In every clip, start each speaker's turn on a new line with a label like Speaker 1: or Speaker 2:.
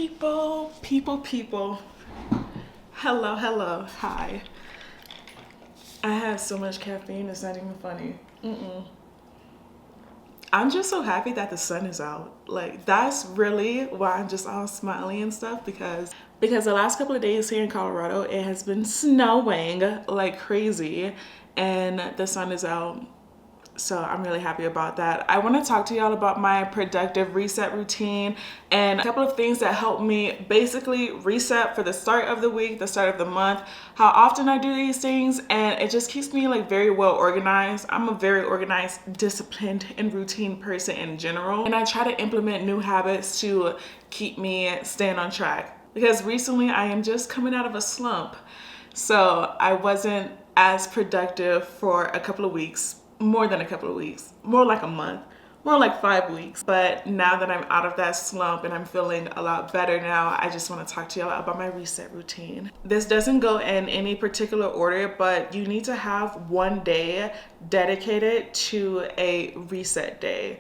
Speaker 1: People. Hello, hi. I have so much caffeine, it's not even funny. I'm just so happy that the sun is out. Like, that's really why I'm just all smiley and stuff because the last couple of days here in Colorado, it has been snowing like crazy and the sun is out. So I'm really happy about that. I want to talk to y'all about my productive reset routine and a couple of things that help me basically reset for the start of the week, the start of the month, how often I do these things, and it just keeps me like very well organized. I'm a very organized, disciplined, and routine person in general, and I try to implement new habits to keep me staying on track because recently I am just coming out of a slump. So I wasn't as productive for a couple of weeks, more than a couple of weeks, more like a month, more like 5 weeks. But now that I'm out of that slump and I'm feeling a lot better now, I just want to talk to y'all about my reset routine. This doesn't go in any particular order, but you need to have one day dedicated to a reset day.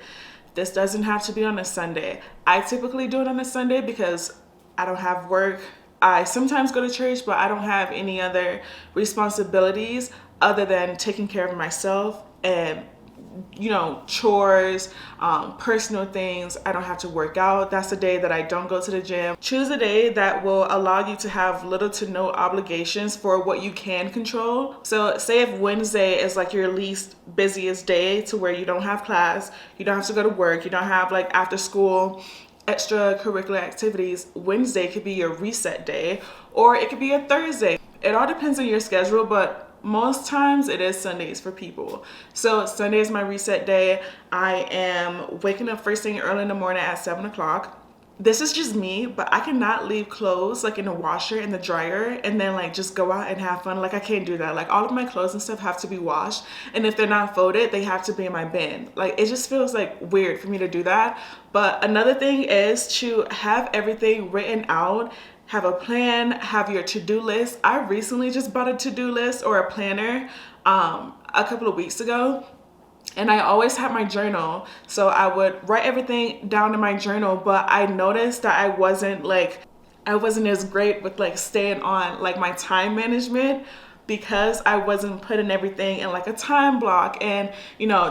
Speaker 1: This doesn't have to be on a Sunday. I typically do it on a Sunday because I don't have work. I sometimes go to church, but I don't have any other responsibilities other than taking care of myself and chores, personal things. I don't have to work out. That's the day that I don't go to the gym. Choose a day that will allow you to have little to no obligations for what you can control. So say if Wednesday is like your least busiest day to where you don't have class, you don't have to go to work, you don't have like after school extracurricular activities, Wednesday could be your reset day, or it could be a Thursday. It all depends on your schedule, but most times it is Sundays for people. So Sunday is my reset day. I am waking up first thing early in the morning at 7 o'clock. This is just me, but I cannot leave clothes like in the washer and the dryer and then like just go out and have fun. Like I can't do that. Like all of my clothes and stuff have to be washed, and if they're not folded, they have to be in my bin. Like it just feels like weird for me to do that. But another thing is to have everything written out. Have a plan, have your to-do list. I recently just bought a to-do list or a planner a couple of weeks ago. And I always had my journal. So I would write everything down in my journal, but I noticed that I wasn't as great with like staying on like my time management because I wasn't putting everything in like a time block and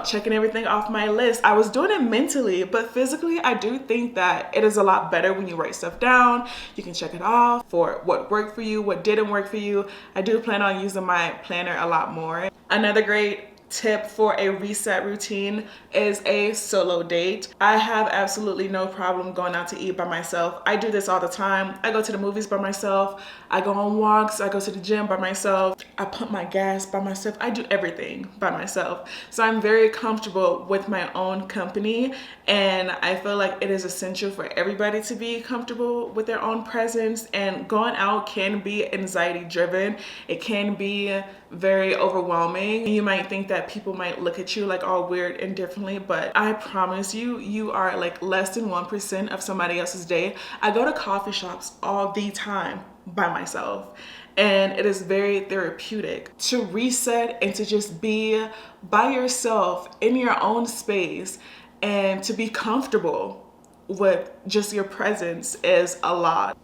Speaker 1: checking everything off my list. I was doing it mentally, but physically I do think that it is a lot better when you write stuff down. You can check it off for what worked for you, what didn't work for you. I do plan on using my planner a lot more. Another great tip for a reset routine is a solo date. I have absolutely no problem going out to eat by myself. I do this all the time. I go to the movies by myself. I go on walks. I go to the gym by myself. I pump my gas by myself. I do everything by myself. So I'm very comfortable with my own company, and I feel like it is essential for everybody to be comfortable with their own presence. And going out can be anxiety driven. It can be very overwhelming. You might think that people might look at you like all weird and differently, but I promise you, you are like less than 1% of somebody else's day. I go to coffee shops all the time by myself, and it is very therapeutic to reset and to just be by yourself in your own space and to be comfortable with just your presence is a lot.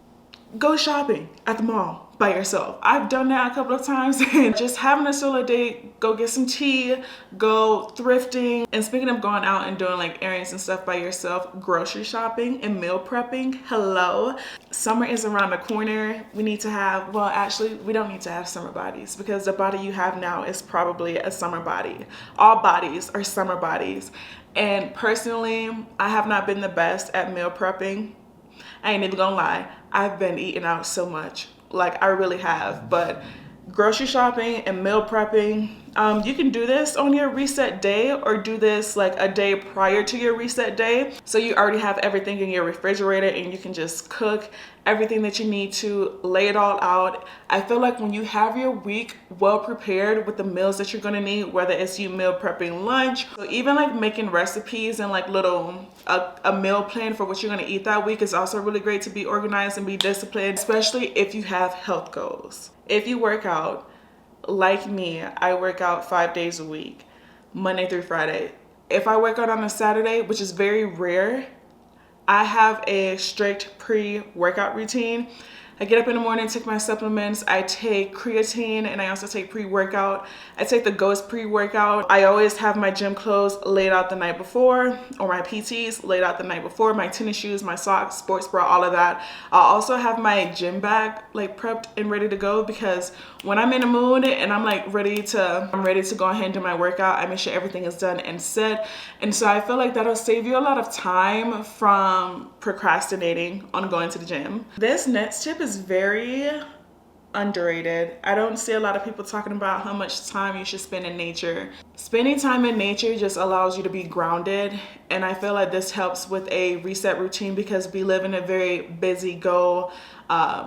Speaker 1: Go shopping at the mall by yourself. I've done that a couple of times and just having a solo date, go get some tea, go thrifting. And speaking of going out and doing like errands and stuff by yourself, grocery shopping and meal prepping. Hello. Summer is around the corner. We need to have, well, actually, we don't need to have summer bodies because the body you have now is probably a summer body. All bodies are summer bodies. And personally, I have not been the best at meal prepping. I ain't even gonna lie. I've been eating out so much. Like I really have. But grocery shopping and meal prepping, you can do this on your reset day or do this like a day prior to your reset day. So you already have everything in your refrigerator and you can just cook everything that you need to, lay it all out. I feel like when you have your week well prepared with the meals that you're gonna need, whether it's you meal prepping lunch, so even like making recipes and like a meal plan for what you're gonna eat that week is also really great to be organized and be disciplined, especially if you have health goals. If you work out, like me, I work out 5 days a week, Monday through Friday. If I work out on a Saturday, which is very rare, I have a strict pre-workout routine. I get up in the morning, take my supplements. I take creatine and I also take pre-workout. I take the Ghost pre-workout. I always have my gym clothes laid out the night before, or my PTs laid out the night before, my tennis shoes, my socks, sports bra, all of that. I'll also have my gym bag like prepped and ready to go, because when I'm in a mood and I'm ready to go ahead and do my workout, I make sure everything is done and set. And so I feel like that'll save you a lot of time from procrastinating on going to the gym. This next tip is very underrated. I don't see a lot of people talking about how much time you should spend in nature. Spending time in nature just allows you to be grounded, and I feel like this helps with a reset routine, because we live in a very busy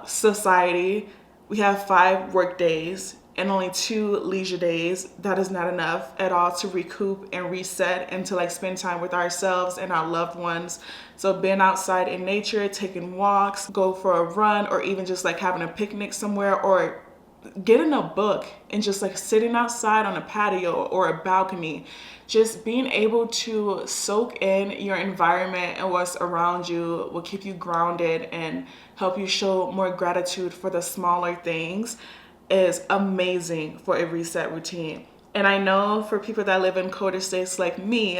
Speaker 1: society. We have 5 work days and only 2 leisure days. That is not enough at all to recoup and reset and to spend time with ourselves and our loved ones. So being outside in nature, taking walks, go for a run, or even just having a picnic somewhere, or getting a book and just sitting outside on a patio or a balcony, just being able to soak in your environment and what's around you will keep you grounded and help you show more gratitude for the smaller things, is amazing for a reset routine. And I know for people that live in colder states like me,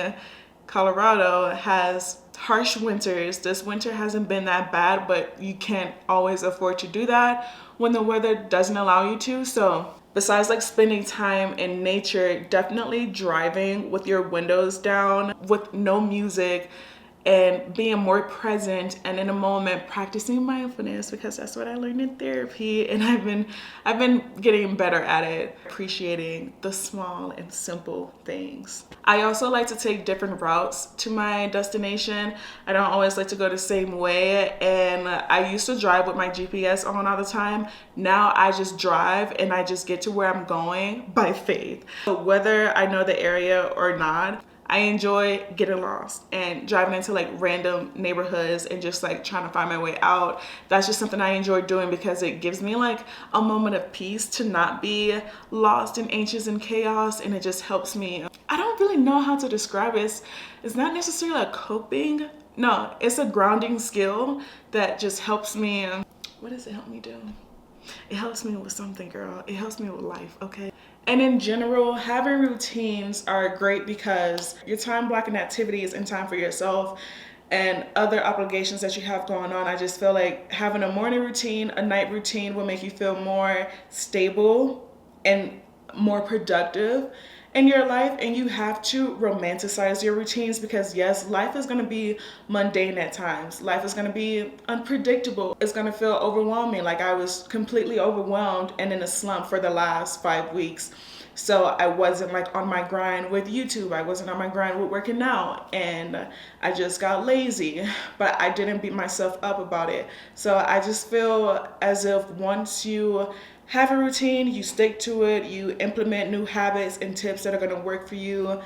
Speaker 1: Colorado has harsh winters. This winter hasn't been that bad, but you can't always afford to do that when the weather doesn't allow you to. So besides spending time in nature, definitely driving with your windows down, with no music, and being more present and in a moment, practicing mindfulness, because that's what I learned in therapy, and I've been getting better at it, appreciating the small and simple things. I also like to take different routes to my destination. I don't always like to go the same way, and I used to drive with my GPS on all the time. Now I just drive and I just get to where I'm going by faith. So whether I know the area or not, I enjoy getting lost and driving into random neighborhoods and just trying to find my way out. That's just something I enjoy doing, because it gives me a moment of peace to not be lost and anxious and chaos, and it just helps me. I don't really know how to describe it. It's not necessarily a coping. No, it's a grounding skill that just helps me. What does it help me do? It helps me with something, girl. It helps me with life, okay? And in general, having routines are great, because your time blocking activities and time for yourself and other obligations that you have going on, I just feel like having a morning routine, a night routine will make you feel more stable and more productive in your life. And you have to romanticize your routines, because yes, life is going to be mundane at times. Life is going to be unpredictable. It's going to feel overwhelming. I was completely overwhelmed and in a slump for the last 5 weeks. So I wasn't on my grind with YouTube. I wasn't on my grind with working out, and I just got lazy, but I didn't beat myself up about it. So I just feel as if once you have a routine, you stick to it, you implement new habits and tips that are going to work for you,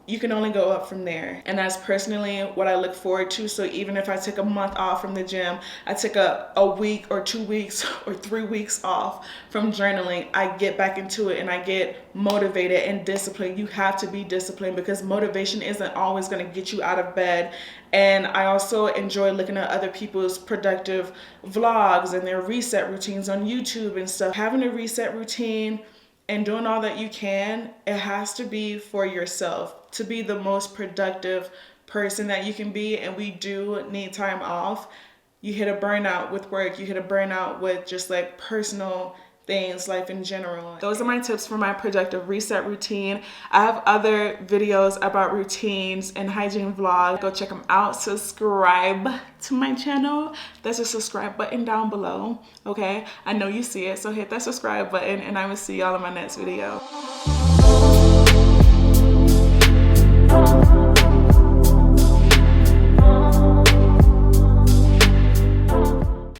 Speaker 1: you can only go up from there. And that's personally what I look forward to. So even if I take a month off from the gym, I take a week or 2 weeks or 3 weeks off from journaling, I get back into it and I get motivated and disciplined. You have to be disciplined, because motivation isn't always going to get you out of bed. And I also enjoy looking at other people's productive vlogs and their reset routines on YouTube and stuff. Having a reset routine and doing all that you can, it has to be for yourself, to be the most productive person that you can be. And we do need time off. You hit a burnout with work, you hit a burnout with just personal things, life in general. Those are my tips for my productive reset routine. I have other videos about routines and hygiene vlogs. Go check them out. Subscribe to my channel. There's a subscribe button down below. Okay, I know you see it, so hit that subscribe button, and I will see y'all in my next video.